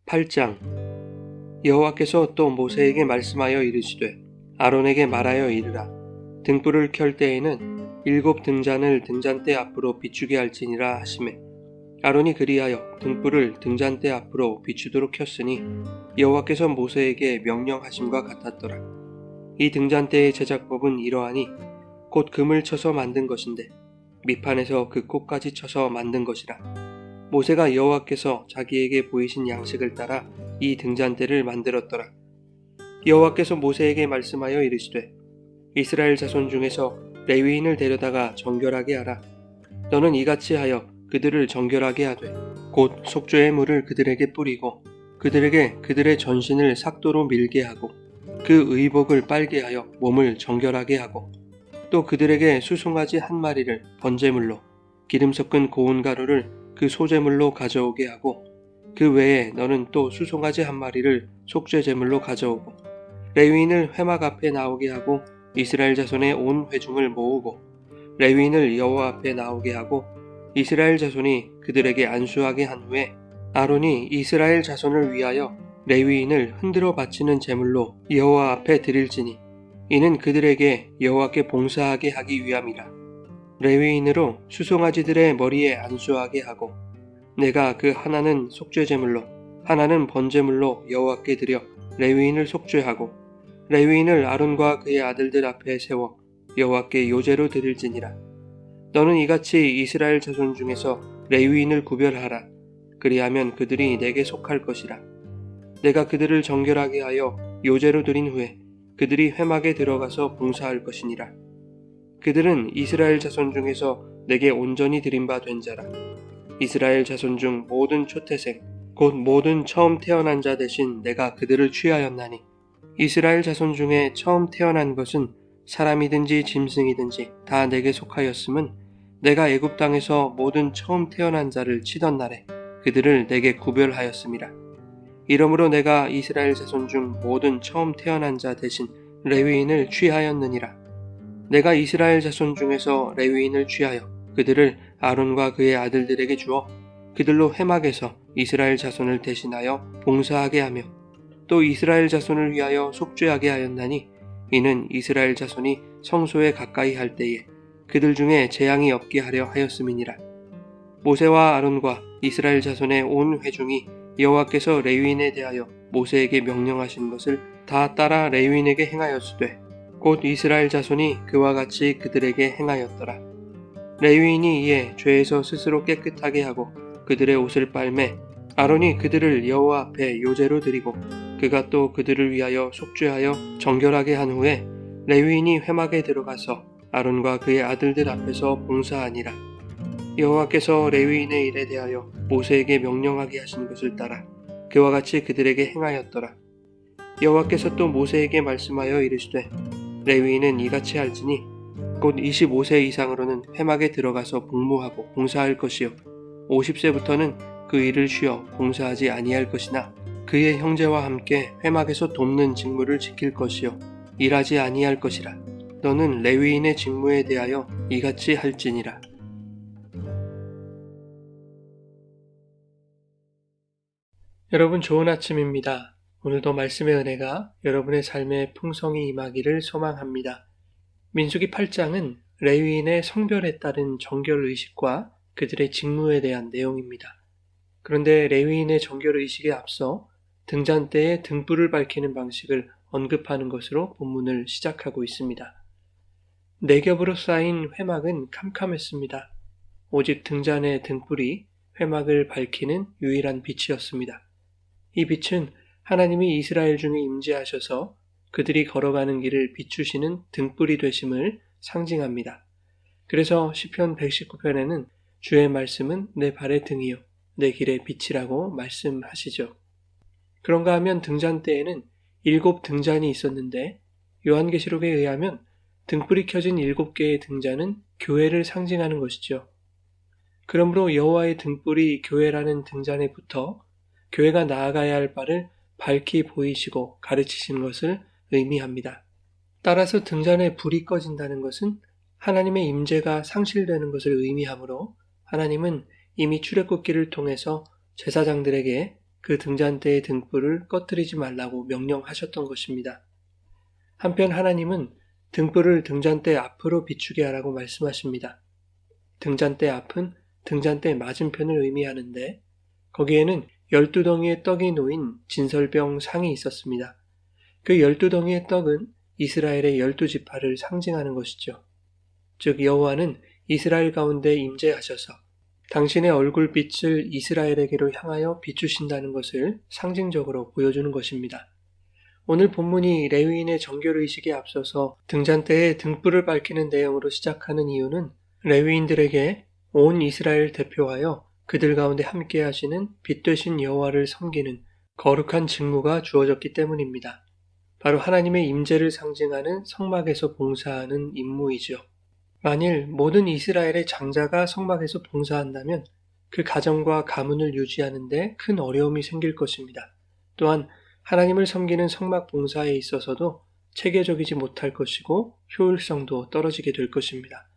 8장. 여호와께서 또 모세에게 말씀하여 이르시되 아론에게 말하여 이르라. 등불을 켤 때에는 7 등잔을 등잔대 앞으로 비추게 할지니라 하시매 아론이 그리하여 등불을 등잔대 앞으로 비추도록 켰으니 여호와께서 모세에게 명령하심과 같았더라. 이 등잔대의 제작법은 이러하니 곧 금을 쳐서 만든 것인데 밑판에서 그 꽃까지 쳐서 만든 것이라. 모세가 여호와께서 자기에게 보이신 양식을 따라 이 등잔대를 만들었더라. 여호와께서 모세에게 말씀하여 이르시되 이스라엘 자손 중에서 레위인을 데려다가 정결하게 하라. 너는 이같이 하여 그들을 정결하게 하되 곧 속죄의 물을 그들에게 뿌리고 그들에게 그들의 전신을 삭도로 밀게 하고 그 의복을 빨게 하여 몸을 정결하게 하고 또 그들에게 수송아지 한 마리를 번제물로 기름 섞은 고운 가루를 그 소제물로 가져오게 하고 그 외에 너는 또 수송아지 한 마리를 속죄제물로 가져오고 레위인을 회막 앞에 나오게 하고 이스라엘 자손의 온 회중을 모으고 레위인을 여호와 앞에 나오게 하고 이스라엘 자손이 그들에게 안수하게 한 후에 아론이 이스라엘 자손을 위하여 레위인을 흔들어 바치는 제물로 여호와 앞에 드릴지니 이는 그들에게 여호와께 봉사하게 하기 위함이라. 레위인으로 수송아지들의 머리에 안수하게 하고 내가 그 하나는 속죄제물로 하나는 번제물로 여호와께 드려 레위인을 속죄하고 레위인을 아론과 그의 아들들 앞에 세워 여호와께 요제로 드릴지니라. 너는 이같이 이스라엘 자손 중에서 레위인을 구별하라. 그리하면 그들이 내게 속할 것이라. 내가 그들을 정결하게 하여 요제로 드린 후에 그들이 회막에 들어가서 봉사할 것이니라. 그들은 이스라엘 자손 중에서 내게 온전히 드린 바 된 자라. 이스라엘 자손 중 모든 초태생 곧 모든 처음 태어난 자 대신 내가 그들을 취하였나니 이스라엘 자손 중에 처음 태어난 것은 사람이든지 짐승이든지 다 내게 속하였음은 내가 애굽 땅에서 모든 처음 태어난 자를 치던 날에 그들을 내게 구별하였음이라. 이러므로 내가 이스라엘 자손 중 모든 처음 태어난 자 대신 레위인을 취하였느니라. 내가 이스라엘 자손 중에서 레위인을 취하여 그들을 아론과 그의 아들들에게 주어 그들로 회막에서 이스라엘 자손을 대신하여 봉사하게 하며 또 이스라엘 자손을 위하여 속죄하게 하였나니 이는 이스라엘 자손이 성소에 가까이 할 때에 그들 중에 재앙이 없게 하려 하였음이니라. 모세와 아론과 이스라엘 자손의 온 회중이 여호와께서 레위인에 대하여 모세에게 명령하신 것을 다 따라 레위인에게 행하였으되 곧 이스라엘 자손이 그와 같이 그들에게 행하였더라. 레위인이 이에 죄에서 스스로 깨끗하게 하고 그들의 옷을 빨매 아론이 그들을 여호와 앞에 요제로 드리고 그가 또 그들을 위하여 속죄하여 정결하게 한 후에 레위인이 회막에 들어가서 아론과 그의 아들들 앞에서 봉사하니라. 여호와께서 레위인의 일에 대하여 모세에게 명령하게 하신 것을 따라 그와 같이 그들에게 행하였더라. 여호와께서 또 모세에게 말씀하여 이르시되 레위인은 이같이 할지니 곧 25세 이상으로는 회막에 들어가서 복무하고 봉사할 것이요 50세부터는 그 일을 쉬어 봉사하지 아니할 것이나 그의 형제와 함께 회막에서 돕는 직무를 지킬 것이요 일하지 아니할 것이라. 너는 레위인의 직무에 대하여 이같이 할지니라. 여러분 좋은 아침입니다. 오늘도 말씀의 은혜가 여러분의 삶에 풍성히 임하기를 소망합니다. 민수기 8장은 레위인의 성별에 따른 정결의식과 그들의 직무에 대한 내용입니다. 그런데 레위인의 정결의식에 앞서 등잔대에 등불을 밝히는 방식을 언급하는 것으로 본문을 시작하고 있습니다. 네 겹으로 쌓인 회막은 캄캄했습니다. 오직 등잔의 등불이 회막을 밝히는 유일한 빛이었습니다. 이 빛은 하나님이 이스라엘 중에 임재하셔서 그들이 걸어가는 길을 비추시는 등불이 되심을 상징합니다. 그래서 시편 119편에는 주의 말씀은 내 발의 등이요 내 길의 빛이라고 말씀하시죠. 그런가 하면 등잔대에는 7 등잔이 있었는데 요한계시록에 의하면 등불이 켜진 7개의 등잔은 교회를 상징하는 것이죠. 그러므로 여호와의 등불이 교회라는 등잔에 붙어 교회가 나아가야 할 바를 밝히 보이시고 가르치시는 것을 의미합니다. 따라서 등잔에 불이 꺼진다는 것은 하나님의 임재가 상실되는 것을 의미하므로 하나님은 이미 출애굽기를 통해서 제사장들에게 그 등잔대의 등불을 꺼뜨리지 말라고 명령하셨던 것입니다. 한편 하나님은 등불을 등잔대 앞으로 비추게 하라고 말씀하십니다. 등잔대 앞은 등잔대 맞은편을 의미하는데 거기에는 12덩이의 떡이 놓인 진설병 상이 있었습니다. 그 12덩이의 떡은 이스라엘의 12지파를 상징하는 것이죠. 즉 여호와는 이스라엘 가운데 임재하셔서 당신의 얼굴빛을 이스라엘에게로 향하여 비추신다는 것을 상징적으로 보여주는 것입니다. 오늘 본문이 레위인의 정결의식에 앞서서 등잔대에 등불을 밝히는 내용으로 시작하는 이유는 레위인들에게 온 이스라엘 대표하여 그들 가운데 함께 하시는 빛 되신 여호와를 섬기는 거룩한 직무가 주어졌기 때문입니다. 바로 하나님의 임재를 상징하는 성막에서 봉사하는 임무이죠. 만일 모든 이스라엘의 장자가 성막에서 봉사한다면 그 가정과 가문을 유지하는 데 큰 어려움이 생길 것입니다. 또한 하나님을 섬기는 성막 봉사에 있어서도 체계적이지 못할 것이고 효율성도 떨어지게 될 것입니다.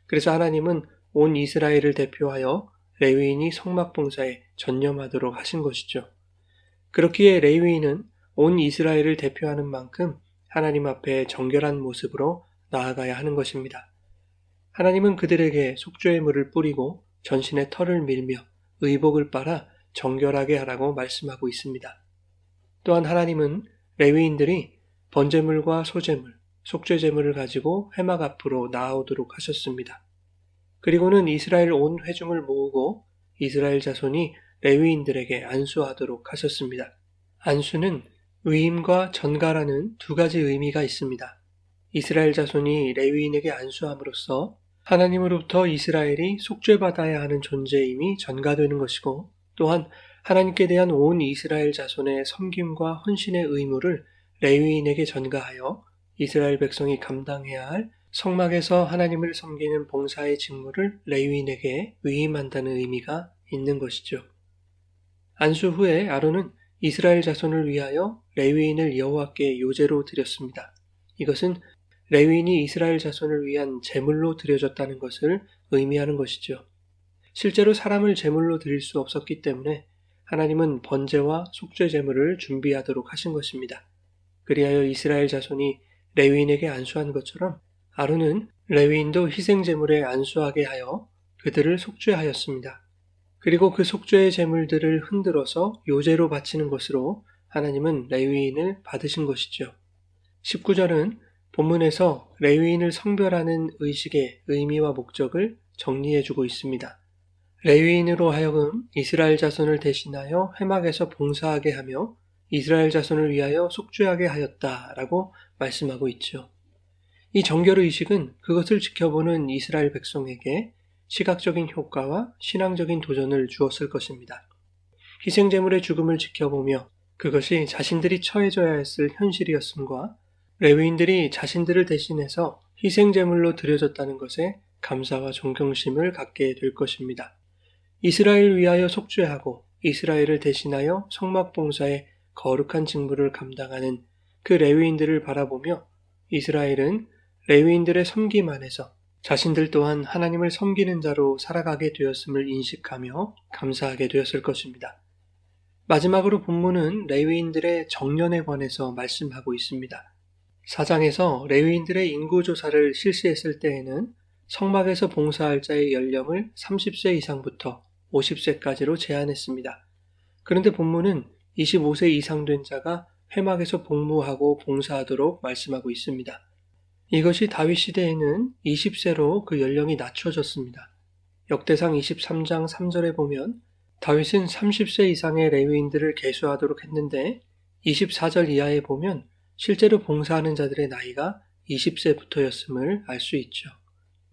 그래서 하나님은 온 이스라엘을 대표하여 레위인이 성막 봉사에 전념하도록 하신 것이죠. 그렇기에 레위인은 온 이스라엘을 대표하는 만큼 하나님 앞에 정결한 모습으로 나아가야 하는 것입니다. 하나님은 그들에게 속죄의 물을 뿌리고 전신에 털을 밀며 의복을 빨아 정결하게 하라고 말씀하고 있습니다. 또한 하나님은 레위인들이 번제물과 소제물, 속죄제물을 가지고 회막 앞으로 나아오도록 하셨습니다. 그리고는 이스라엘 온 회중을 모으고 이스라엘 자손이 레위인들에게 안수하도록 하셨습니다. 안수는 위임과 전가라는 두 가지 의미가 있습니다. 이스라엘 자손이 레위인에게 안수함으로써 하나님으로부터 이스라엘이 속죄받아야 하는 존재임이 전가되는 것이고 또한 하나님께 대한 온 이스라엘 자손의 섬김과 헌신의 의무를 레위인에게 전가하여 이스라엘 백성이 감당해야 할 성막에서 하나님을 섬기는 봉사의 직무를 레위인에게 위임한다는 의미가 있는 것이죠. 안수 후에 아론은 이스라엘 자손을 위하여 레위인을 여호와께 요제로 드렸습니다. 이것은 레위인이 이스라엘 자손을 위한 제물로 드려졌다는 것을 의미하는 것이죠. 실제로 사람을 제물로 드릴 수 없었기 때문에 하나님은 번제와 속죄 제물을 준비하도록 하신 것입니다. 그리하여 이스라엘 자손이 레위인에게 안수한 것처럼 아론은 레위인도 희생 제물에 안수하게 하여 그들을 속죄하였습니다. 그리고 그 속죄의 제물들을 흔들어서 요제로 바치는 것으로 하나님은 레위인을 받으신 것이죠. 19절은 본문에서 레위인을 성별하는 의식의 의미와 목적을 정리해주고 있습니다. 레위인으로 하여금 이스라엘 자손을 대신하여 회막에서 봉사하게 하며 이스라엘 자손을 위하여 속죄하게 하였다라고 말씀하고 있죠. 이 정결의식은 그것을 지켜보는 이스라엘 백성에게 시각적인 효과와 신앙적인 도전을 주었을 것입니다. 희생제물의 죽음을 지켜보며 그것이 자신들이 처해져야 했을 현실이었음과 레위인들이 자신들을 대신해서 희생제물로 드려졌다는 것에 감사와 존경심을 갖게 될 것입니다. 이스라엘을 위하여 속죄하고 이스라엘을 대신하여 성막봉사의 거룩한 직무를 감당하는 그 레위인들을 바라보며 이스라엘은 레위인들의 섬김 안에서 자신들 또한 하나님을 섬기는 자로 살아가게 되었음을 인식하며 감사하게 되었을 것입니다. 마지막으로 본문은 레위인들의 정년에 관해서 말씀하고 있습니다. 4장에서 레위인들의 인구조사를 실시했을 때에는 성막에서 봉사할 자의 연령을 30세 이상부터 50세까지로 제한했습니다. 그런데 본문은 25세 이상 된 자가 회막에서 복무하고 봉사하도록 말씀하고 있습니다. 이것이 다윗 시대에는 20세로 그 연령이 낮춰졌습니다. 역대상 23장 3절에 보면 다윗은 30세 이상의 레위인들을 계수하도록 했는데 24절 이하에 보면 실제로 봉사하는 자들의 나이가 20세부터였음을 알 수 있죠.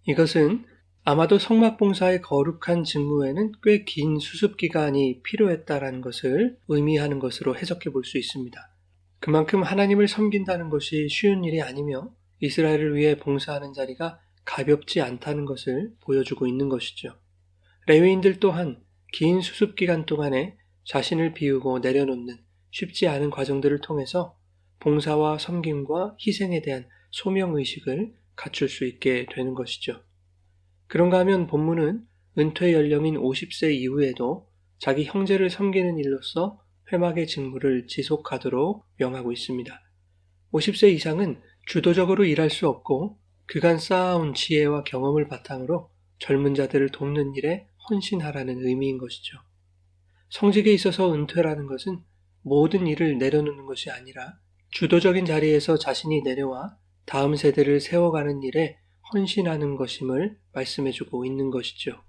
이것은 아마도 성막봉사의 거룩한 직무에는 꽤 긴 수습기간이 필요했다라는 것을 의미하는 것으로 해석해 볼 수 있습니다. 그만큼 하나님을 섬긴다는 것이 쉬운 일이 아니며 이스라엘을 위해 봉사하는 자리가 가볍지 않다는 것을 보여주고 있는 것이죠. 레위인들 또한 긴 수습기간 동안에 자신을 비우고 내려놓는 쉽지 않은 과정들을 통해서 봉사와 섬김과 희생에 대한 소명의식을 갖출 수 있게 되는 것이죠. 그런가 하면 본문은 은퇴 연령인 50세 이후에도 자기 형제를 섬기는 일로서 회막의 직무를 지속하도록 명하고 있습니다. 50세 이상은 주도적으로 일할 수 없고 그간 쌓아온 지혜와 경험을 바탕으로 젊은 자들을 돕는 일에 헌신하라는 의미인 것이죠. 성직에 있어서 은퇴라는 것은 모든 일을 내려놓는 것이 아니라 주도적인 자리에서 자신이 내려와 다음 세대를 세워가는 일에 헌신하는 것임을 말씀해주고 있는 것이죠.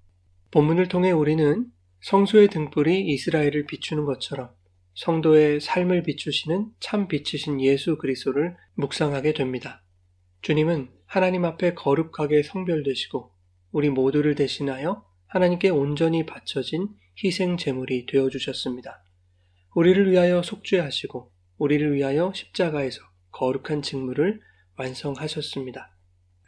본문을 통해 우리는 성소의 등불이 이스라엘을 비추는 것처럼 성도의 삶을 비추시는 참 빛이신 예수 그리스도를 묵상하게 됩니다. 주님은 하나님 앞에 거룩하게 성별되시고 우리 모두를 대신하여 하나님께 온전히 바쳐진 희생 제물이 되어주셨습니다. 우리를 위하여 속죄하시고 우리를 위하여 십자가에서 거룩한 직무를 완성하셨습니다.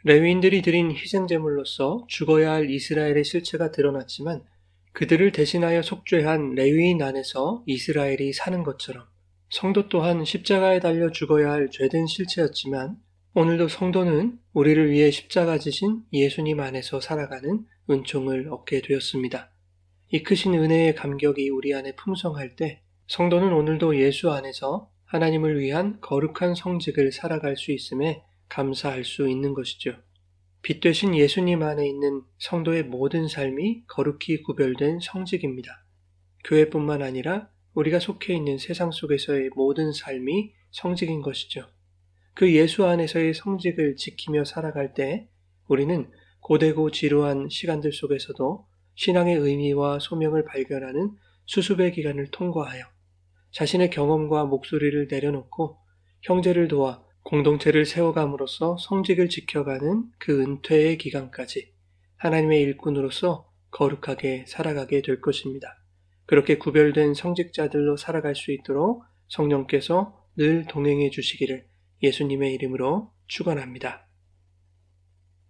레위인들이 드린 희생 제물로서 죽어야 할 이스라엘의 실체가 드러났지만 그들을 대신하여 속죄한 레위인 안에서 이스라엘이 사는 것처럼 성도 또한 십자가에 달려 죽어야 할 죄된 실체였지만 오늘도 성도는 우리를 위해 십자가 지신 예수님 안에서 살아가는 은총을 얻게 되었습니다. 이 크신 은혜의 감격이 우리 안에 풍성할 때 성도는 오늘도 예수 안에서 하나님을 위한 거룩한 성직을 살아갈 수 있음에 감사할 수 있는 것이죠. 빛 되신 예수님 안에 있는 성도의 모든 삶이 거룩히 구별된 성직입니다. 교회뿐만 아니라 우리가 속해 있는 세상 속에서의 모든 삶이 성직인 것이죠. 그 예수 안에서의 성직을 지키며 살아갈 때 우리는 고되고 지루한 시간들 속에서도 신앙의 의미와 소명을 발견하는 수습의 기간을 통과하여 자신의 경험과 목소리를 내려놓고 형제를 도와 공동체를 세워감으로써 성직을 지켜가는 그 은퇴의 기간까지 하나님의 일꾼으로서 거룩하게 살아가게 될 것입니다. 그렇게 구별된 성직자들로 살아갈 수 있도록 성령께서 늘 동행해 주시기를 예수님의 이름으로 축원합니다.